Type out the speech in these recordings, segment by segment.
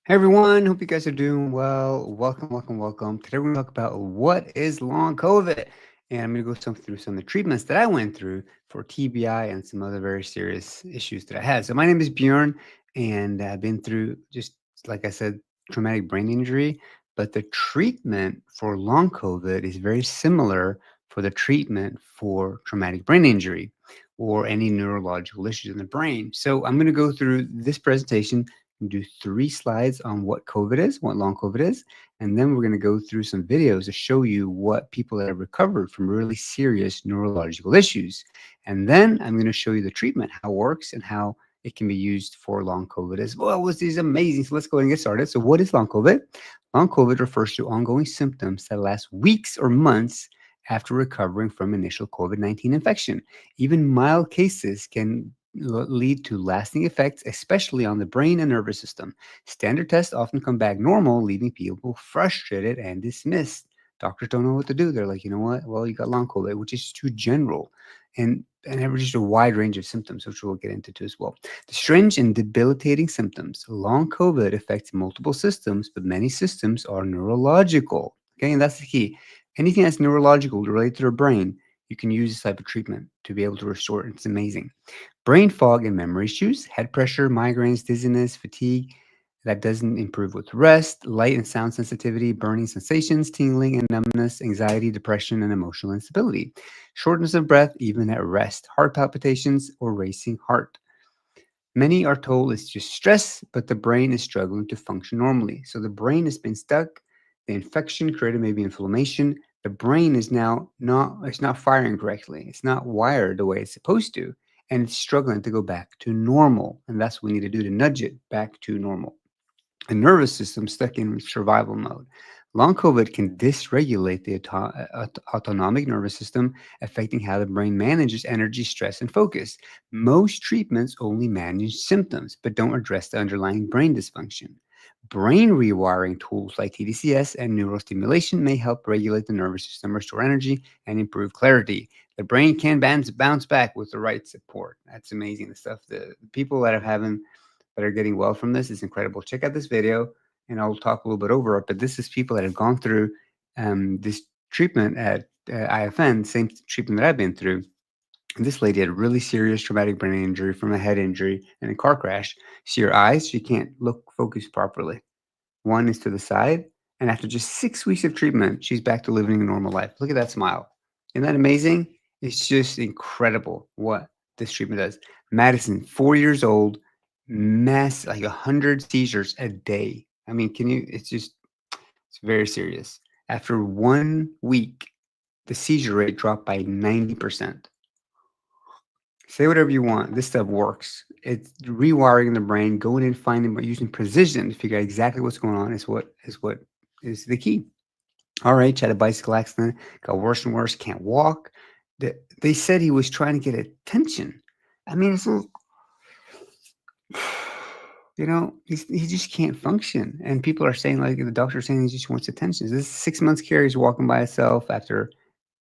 Hey everyone, hope you guys are doing well. Welcome. Today we're going to talk about what is long COVID. And I'm going to through some of the treatments that I went through for TBI and some other very serious issues that I had. So my name is Bjorn, and I've been through, just like I said, traumatic brain injury. But the treatment for long COVID is very similar for the treatment for traumatic brain injury or any neurological issues in the brain. So I'm going to go through this presentation and do 3 slides on what COVID is, what long COVID is, and then we're going to go through some videos to show you what people that have recovered from really serious neurological issues. And then I'm going to show you the treatment, how it works, and how it can be used for long COVID as well, which is amazing. So let's go ahead and get started. So what is long COVID? Long COVID refers to ongoing symptoms that last weeks or months after recovering from initial COVID-19 infection. Even mild cases can lead to lasting effects, especially on the brain and nervous system. Standard tests often come back normal, leaving people frustrated and dismissed. Doctors don't know what to do. They're like, you know what? Well, you got long COVID, which is too general, and have just a wide range of symptoms, which we'll get into too as well. The strange and debilitating symptoms. Long COVID affects multiple systems, but many systems are neurological. Okay, and that's the key. Anything that's neurological related to the brain, you can use this type of treatment to be able to restore it. It's amazing. Brain fog and memory issues, head pressure, migraines, dizziness, fatigue that doesn't improve with rest, light and sound sensitivity, burning sensations, tingling and numbness, anxiety, depression, and emotional instability, shortness of breath even at rest, heart palpitations, or racing heart. Many are told it's just stress, but the brain is struggling to function normally. So the brain has been stuck. The infection created maybe inflammation. The brain is now it's not firing correctly. It's not wired the way it's supposed to, and it's struggling to go back to normal. And that's what we need to do to nudge it back to normal. A nervous system stuck in survival mode. Long COVID can dysregulate the autonomic nervous system, affecting how the brain manages energy, stress, and focus. Most treatments only manage symptoms, but don't address the underlying brain dysfunction. Brain rewiring tools like TDCS and neurostimulation may help regulate the nervous system, restore energy, and improve clarity. The brain can bounce back with the right support. That's amazing. The stuff the people that are getting well from this is incredible. Check out this video, and I'll talk a little bit over it. But this is people that have gone through this treatment at IFN, same treatment that I've been through. And this lady had a really serious traumatic brain injury from a head injury and a car crash. See her eyes? She can't focus properly. One is to the side, and after just 6 weeks of treatment, she's back to living a normal life. Look at that smile. Isn't that amazing? It's just incredible what this treatment does. Madison, 4 years old, like 100 seizures a day. I mean, it's very serious. After 1 week, the seizure rate dropped by 90%. Say whatever you want. This stuff works. It's rewiring the brain, going in, finding, but using precision to figure out exactly what's going on is the key. All right, she had a bicycle accident, got worse and worse, can't walk. They said he was trying to get attention. I mean, he just can't function. And people are saying, like the doctor saying, he just wants attention. This is 6 months care. He's walking by himself. After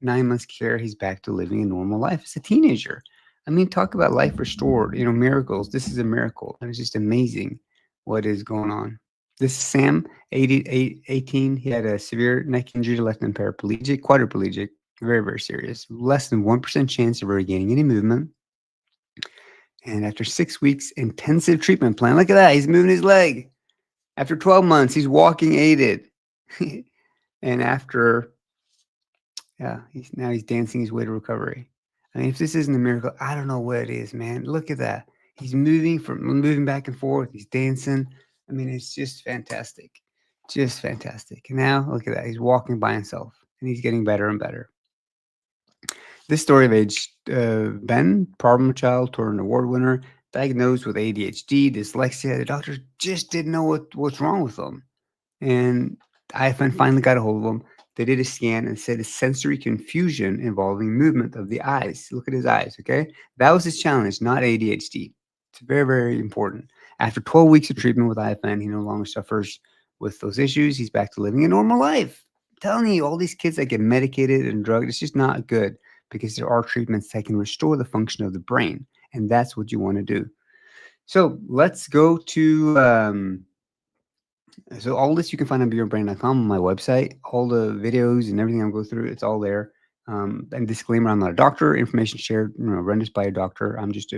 9 months care, he's back to living a normal life. It's a teenager. I mean, talk about life restored, miracles. This is a miracle. And it's just amazing what is going on. This is Sam, 18. He had a severe neck injury, left him quadriplegic, very, very serious. Less than 1% chance of regaining any movement. And after 6 weeks, intensive treatment plan. Look at that. He's moving his leg. After 12 months, he's walking aided. And he's dancing his way to recovery. I mean, if this isn't a miracle, I don't know what it is, man. Look at that. He's moving back and forth. He's dancing. I mean, it's just fantastic. Just fantastic. And now, look at that. He's walking by himself, and he's getting better and better. This story of age Ben, problem child, turned award winner, diagnosed with ADHD, dyslexia. The doctors just didn't know what's wrong with him. And IFN finally got a hold of him. They did a scan and said it's sensory confusion involving movement of the eyes. Look at his eyes, okay? That was his challenge, not ADHD. It's very, very important. After 12 weeks of treatment with IFN, he no longer suffers with those issues. He's back to living a normal life. I'm telling you, all these kids that get medicated and drugged, it's just not good because there are treatments that can restore the function of the brain, and that's what you want to do. So let's go to So all this you can find on beyondbrain.com on my website. All the videos and everything I'll go through, it's all there. And disclaimer: I'm not a doctor. Information shared, rendered by a doctor. I'm just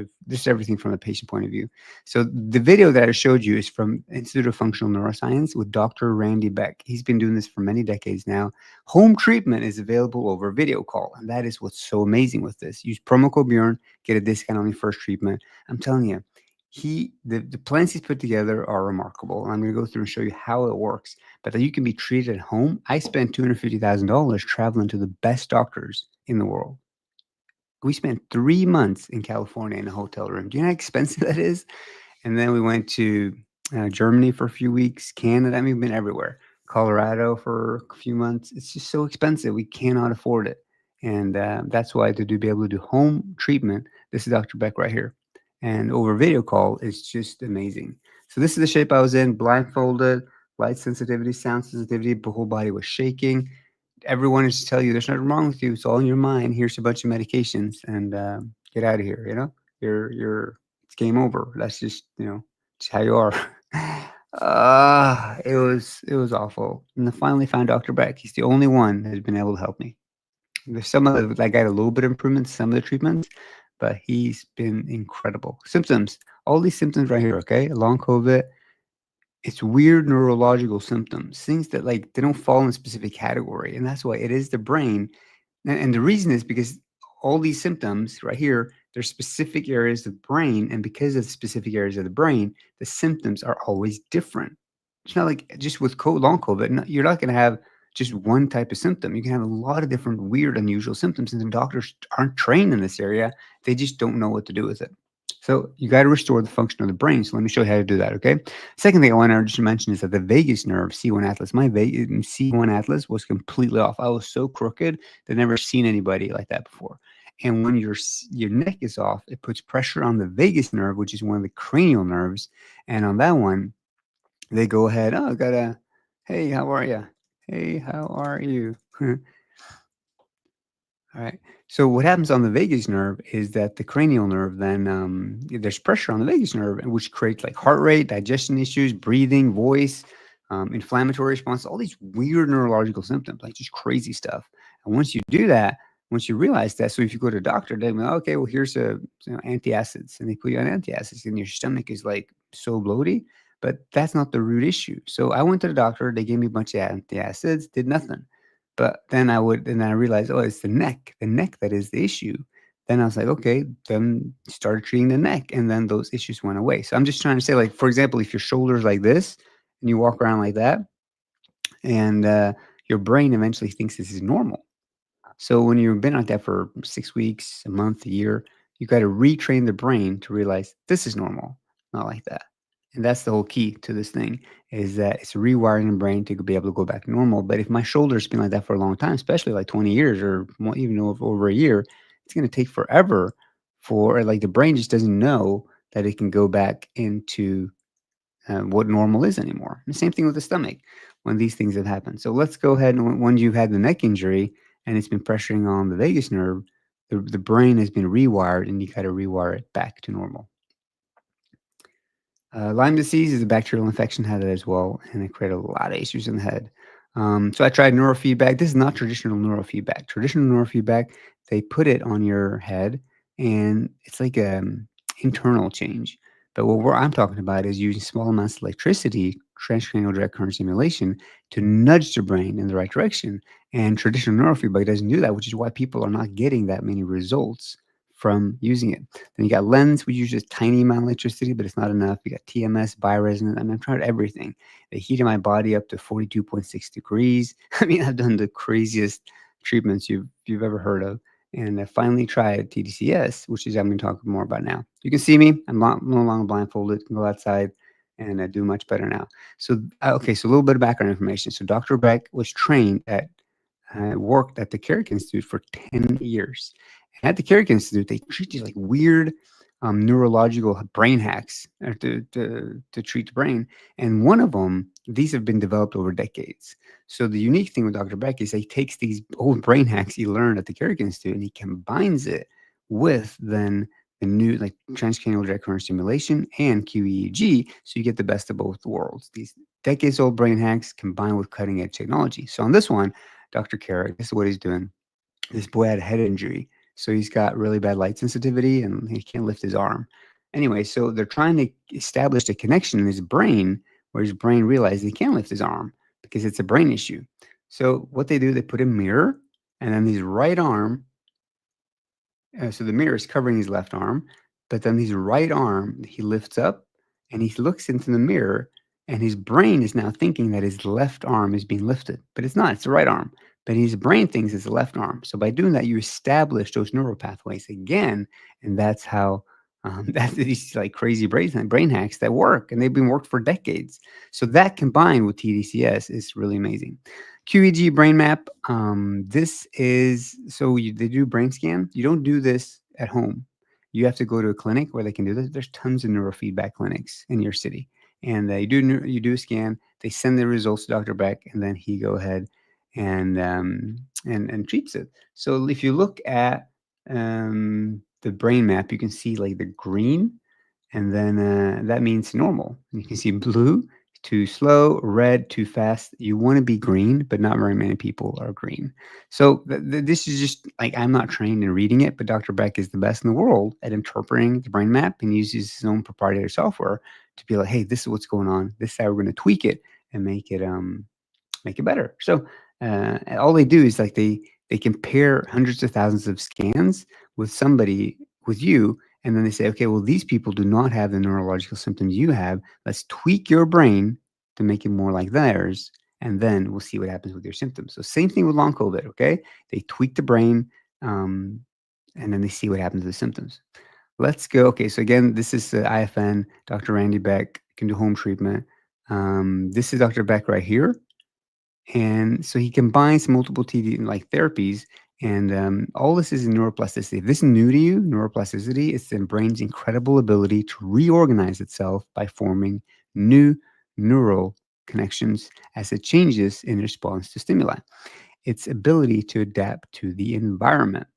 everything from a patient point of view. So the video that I showed you is from Institute of Functional Neuroscience with Dr. Randy Beck. He's been doing this for many decades now. Home treatment is available over video call, and that is what's so amazing with this. Use promo code Bjorn, get a discount on your first treatment. I'm telling you, the plans he's put together are remarkable. And I'm going to go through and show you how it works. But that you can be treated at home. I spent $250,000 traveling to the best doctors in the world. We spent 3 months in California in a hotel room. Do you know how expensive that is? And then we went to Germany for a few weeks, Canada. I mean, we've been everywhere. Colorado for a few months. It's just so expensive. We cannot afford it. And that's why to be able to do home treatment, this is Dr. Beck right here. And over video call, it's just amazing. So this is the shape I was in, blindfolded, light sensitivity, sound sensitivity. The whole body was shaking. Everyone is to tell you there's nothing wrong with you. It's all in your mind. Here's a bunch of medications and get out of here. It's game over. That's just, it's how you are. It was awful. And I finally found Dr. Beck. He's the only one that's been able to help me. There's some of the, I got a little bit of improvement, some of the treatments, but he's been incredible. Symptoms, all these symptoms right here, okay? Long COVID, it's weird neurological symptoms, things that like they don't fall in a specific category. And that's why it is the brain. And the reason is because all these symptoms right here, there's specific areas of the brain. And because of the specific areas of the brain, the symptoms are always different. It's not like just with long COVID, you're not going to have just one type of symptom. You can have a lot of different weird, unusual symptoms. And the doctors aren't trained in this area. They just don't know what to do with it. So you got to restore the function of the brain. So let me show you how to do that, okay? Second thing I want to just mention is that the vagus nerve, C1 atlas, my C1 atlas was completely off. I was so crooked that I've never seen anybody like that before. And when your neck is off, it puts pressure on the vagus nerve, which is one of the cranial nerves. And on that one, they go ahead, oh, hey, how are you? Hey, how are you? All right. So what happens on the vagus nerve is that the cranial nerve then there's pressure on the vagus nerve, which creates like heart rate, digestion issues, breathing, voice, inflammatory response, all these weird neurological symptoms, like just crazy stuff. And once you do that, once you realize that, so if you go to a doctor, they go, okay, well here's antacids, and they put you on antacids, and your stomach is like so bloated, but that's not the root issue. So I went to the doctor, they gave me a bunch of antacids, did nothing. But then I realized, oh, it's the neck that is the issue. Then I was like, okay, then started treating the neck, and then those issues went away. So I'm just trying to say, like, for example, if your shoulder's like this and you walk around like that, and your brain eventually thinks this is normal. So when you've been like that for 6 weeks, a month, a year, you got to retrain the brain to realize this is normal, not like that. And that's the whole key to this thing is that it's rewiring the brain to be able to go back to normal. But if my shoulder's been like that for a long time, especially like 20 years or more, even over a year, it's going to take forever for like the brain just doesn't know that it can go back into what normal is anymore. The same thing with the stomach when these things have happened. So let's go ahead and when you've had the neck injury and it's been pressuring on the vagus nerve, the brain has been rewired and you got to rewire it back to normal. Lyme disease is a bacterial infection, had it as well, and it created a lot of issues in the head. So I tried neurofeedback. This is not traditional neurofeedback. Traditional neurofeedback, they put it on your head, and it's like an internal change. But what I'm talking about is using small amounts of electricity, transcranial direct current stimulation, to nudge the brain in the right direction. And traditional neurofeedback doesn't do that, which is why people are not getting that many results from using it. Then you got lens, we use just tiny amount of electricity, but it's not enough. You got TMS, bioresonance. I mean, I've tried everything. They heated my body up to 42.6 degrees. I mean, I've done the craziest treatments you've ever heard of. And I finally tried TDCS, which is I'm going to talk more about now. You can see me. I'm no longer blindfolded. Can go outside and do much better now. So, okay, so a little bit of background information. So Dr. Beck was trained worked at the Carrick Institute for 10 years. And at the Carrick Institute, they treat these like weird neurological brain hacks to treat the brain. And one of them, these have been developed over decades. So the unique thing with Dr. Beck is he takes these old brain hacks he learned at the Carrick Institute and he combines it with then the new like transcranial direct current stimulation and QEEG, so you get the best of both worlds. These decades-old brain hacks combined with cutting-edge technology. So on this one, Dr. Carrick, this is what he's doing. This boy had a head injury, so he's got really bad light sensitivity and he can't lift his arm. Anyway, so they're trying to establish a connection in his brain where his brain realizes he can't lift his arm because it's a brain issue. So what they do, they put a mirror and then his right arm, so the mirror is covering his left arm, but then his right arm, he lifts up and he looks into the mirror, and his brain is now thinking that his left arm is being lifted, but it's not, it's the right arm. But his brain thinks it's the left arm. So by doing that, you establish those neural pathways again, and that's how that's these like crazy brain hacks that work, and they've been worked for decades. So that combined with TDCS is really amazing. QEG brain map. This is so they do brain scan. You don't do this at home. You have to go to a clinic where they can do this. There's tons of neurofeedback clinics in your city, and you do a scan. They send the results to Dr. Beck, and then he go ahead and treats it. So if you look at the brain map, you can see like the green, and then that means normal. And you can see blue, too slow, red, too fast. You want to be green, but not very many people are green. So this is just like, I'm not trained in reading it, but Dr. Beck is the best in the world at interpreting the brain map and uses his own proprietary software to be like, hey, this is what's going on. This is how we're going to tweak it and make it better. So all they do is like they compare hundreds of thousands of scans with somebody, with you, and then they say, okay, well, these people do not have the neurological symptoms you have. Let's tweak your brain to make it more like theirs, and then we'll see what happens with your symptoms. So same thing with long COVID, okay? They tweak the brain, and then they see what happens to the symptoms. Let's go. Okay, so again, this is IFN, Dr. Randy Beck, can do home treatment. This is Dr. Beck right here. And so he combines multiple TD like therapies, and all this is in neuroplasticity. If this is new to you, neuroplasticity, it's the brain's incredible ability to reorganize itself by forming new neural connections as it changes in response to stimuli. Its ability to adapt to the environment.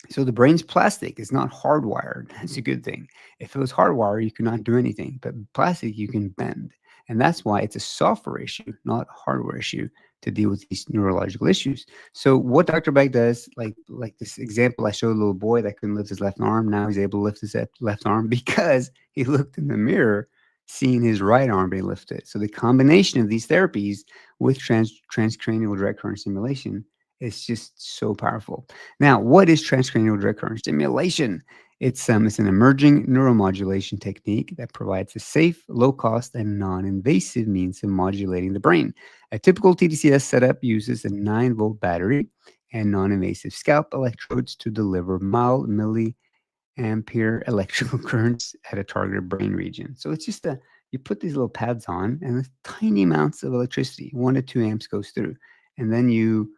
So the brain's plastic. It's not hardwired. That's a good thing. If it was hardwired, you could not do anything. But plastic, you can bend. And that's why it's a software issue, not a hardware issue, to deal with these neurological issues. So what Dr. Beck does, like this example I showed, a little boy that couldn't lift his left arm. Now he's able to lift his left arm because he looked in the mirror, seeing his right arm being lifted. So the combination of these therapies with transcranial direct current stimulation is just so powerful. Now, what is transcranial direct current stimulation? It's an emerging neuromodulation technique that provides a safe, low-cost, and non-invasive means of modulating the brain. A typical TDCS setup uses a 9-volt battery and non-invasive scalp electrodes to deliver mild milliampere electrical currents at a targeted brain region. So it's just you put these little pads on, and tiny amounts of electricity, 1 to 2 amps, goes through, and then you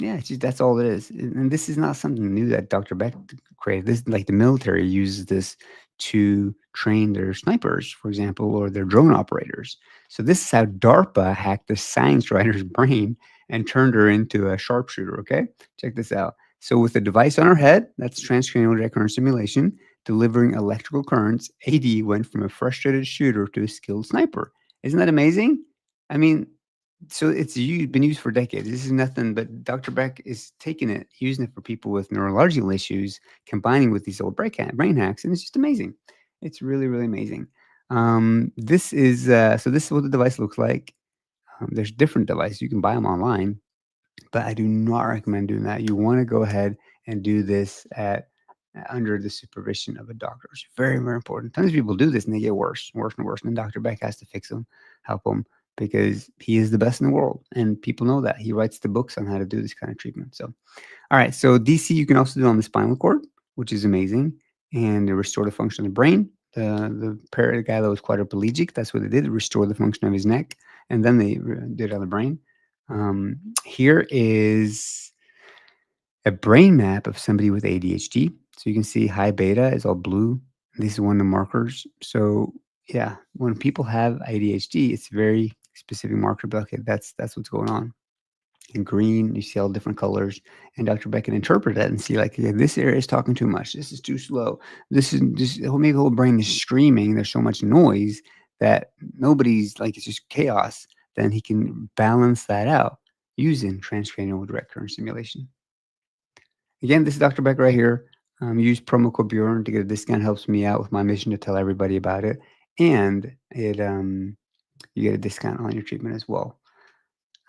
yeah, it's just, that's all it is. And this is not something new that Dr. Beck created. This, like the military uses this to train their snipers, for example, or their drone operators. So this is how DARPA hacked the science writer's brain and turned her into a sharpshooter. Okay, check this out. So with a device on her head, that's transcranial direct current stimulation, delivering electrical currents, AD went from a frustrated shooter to a skilled sniper. Isn't that amazing? I mean, so it's been used for decades. This is nothing, but Dr. Beck is taking it, using it for people with neurological issues, combining with these old brain hacks, and it's just amazing. It's really, really amazing. This is so this is what the device looks like. There's different devices. You can buy them online, but I do not recommend doing that. You want to go ahead and do this at under the supervision of a doctor. It's very, very important. Tons of people do this and they get worse, worse and worse. And Dr. Beck has to fix them, help them, because he is the best in the world. And people know that. He writes the books on how to do this kind of treatment. So, all right. So DC, you can also do on the spinal cord, which is amazing. And restore the function of the brain. The guy that was quadriplegic, that's what they did, restore the function of his neck. And then they did it on the brain. Here is a brain map of somebody with ADHD. So you can see high beta is all blue. This is one of the markers. So yeah, when people have ADHD, it's very specific marker, but okay, that's what's going on. and green. You see all different colors, and Dr. Beck can interpret that and see like, yeah, this area is talking too much. This is too slow. This is just maybe the whole brain is screaming. There's so much noise that nobody's like, it's just chaos. Then he can balance that out using transcranial direct current stimulation. Again, this is Dr. Beck right here. Use promo code Bjorn to get a discount. Helps me out with my mission to tell everybody about it, and it you get a discount on your treatment as well.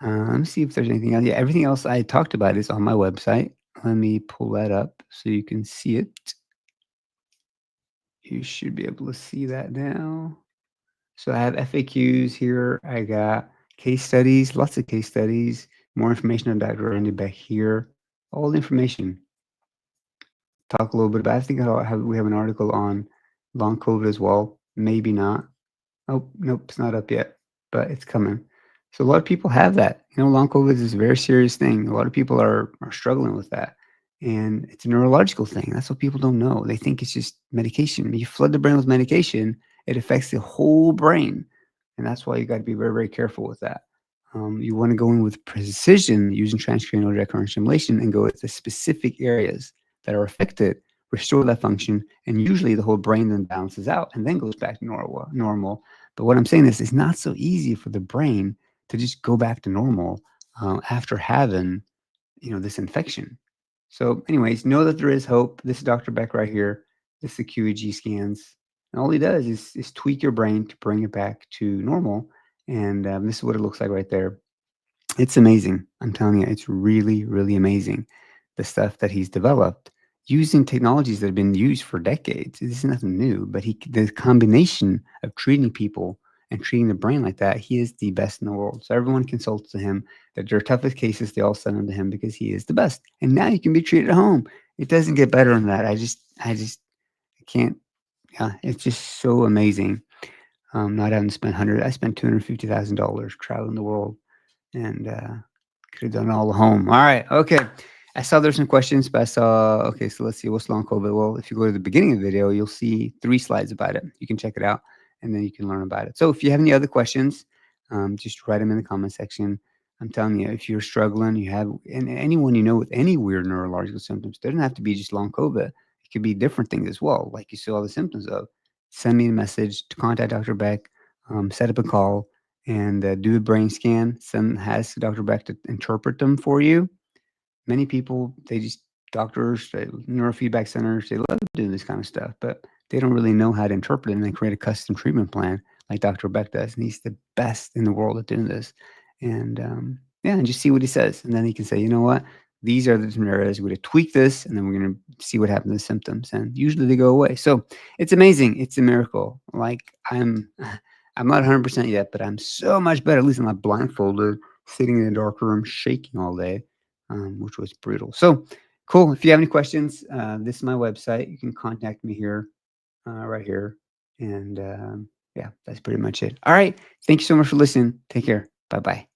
Let me see if there's anything else. Yeah, everything else I talked about is on my website. Let me pull that up so you can see it. You should be able to see that now. So I have FAQs here. I got case studies, lots of case studies, more information on Dr. Randy Beck here. All the information. Talk a little bit about. I think we have an article on long COVID as well. Maybe not. Oh, nope, it's not up yet, but it's coming. So a lot of people have that. Long COVID is a very serious thing. A lot of people are struggling with that. And it's a neurological thing. That's what people don't know. They think it's just medication. When you flood the brain with medication, it affects the whole brain. And that's why you got to be very, very careful with that. You want to go in with precision using transcranial direct current stimulation and go with the specific areas that are affected, restore that function, and usually the whole brain then balances out and then goes back to normal. But what I'm saying is it's not so easy for the brain to just go back to normal after having, this infection. So anyways, know that there is hope. This is Dr. Beck right here. This is the QEEG scans. And all he does is tweak your brain to bring it back to normal. And this is what it looks like right there. It's amazing. I'm telling you, it's really, really amazing. The stuff that he's developed using technologies that have been used for decades. This is nothing new, but the combination of treating people and treating the brain like that, he is the best in the world. So everyone consults to him. That their toughest cases, they all send them to him because he is the best. And now you can be treated at home. It doesn't get better than that. I can't. Yeah, it's just so amazing. Not having to spend I spent $250,000 traveling the world, and could have done it all at home. All right, okay. I saw there's some questions, but okay, so let's see, what's long COVID? Well, if you go to the beginning of the video, you'll see 3 slides about it. You can check it out, and then you can learn about it. So if you have any other questions, just write them in the comment section. I'm telling you, if you're struggling, and anyone with any weird neurological symptoms, it doesn't have to be just long COVID. It could be different things as well, like you see all the symptoms of. Send me a message to contact Dr. Beck, set up a call, and do a brain scan. Has Dr. Beck to interpret them for you. Many people, doctors, neurofeedback centers, they love doing this kind of stuff, but they don't really know how to interpret it and then create a custom treatment plan like Dr. Beck does. And he's the best in the world at doing this. And and just see what he says. And then he can say, you know what? These are the different areas. We're going to tweak this, and then we're going to see what happens to the symptoms. And usually they go away. So it's amazing. It's a miracle. Like I'm not 100% yet, but I'm so much better. At least I'm not blindfolded, sitting in a dark room, shaking all day, which was brutal. So cool. If you have any questions, this is my website. You can contact me here, right here. And yeah, that's pretty much it. All right. Thank you so much for listening. Take care. Bye-bye.